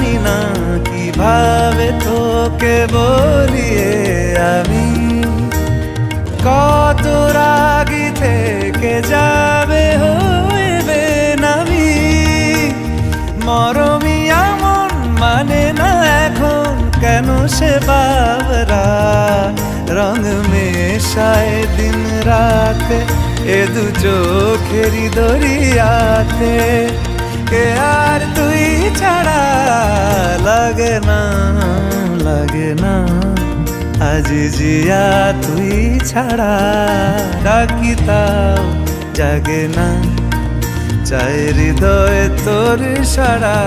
জানি না কিভাবে তোকে বলিয়ে আমি কত রাগি থেকে যাবে হইবে নামি মরমি এমন মানে না এখন কেন সে বাবরা রং মেশায় দিন রাতে এ দু চোখেরি দরিয়াতে কে আর তুই ছাড়া লাগে না আজ জিয়া তুই ছাড়া ডাকি তাও জাগে না চাই হৃদয় তোর সারা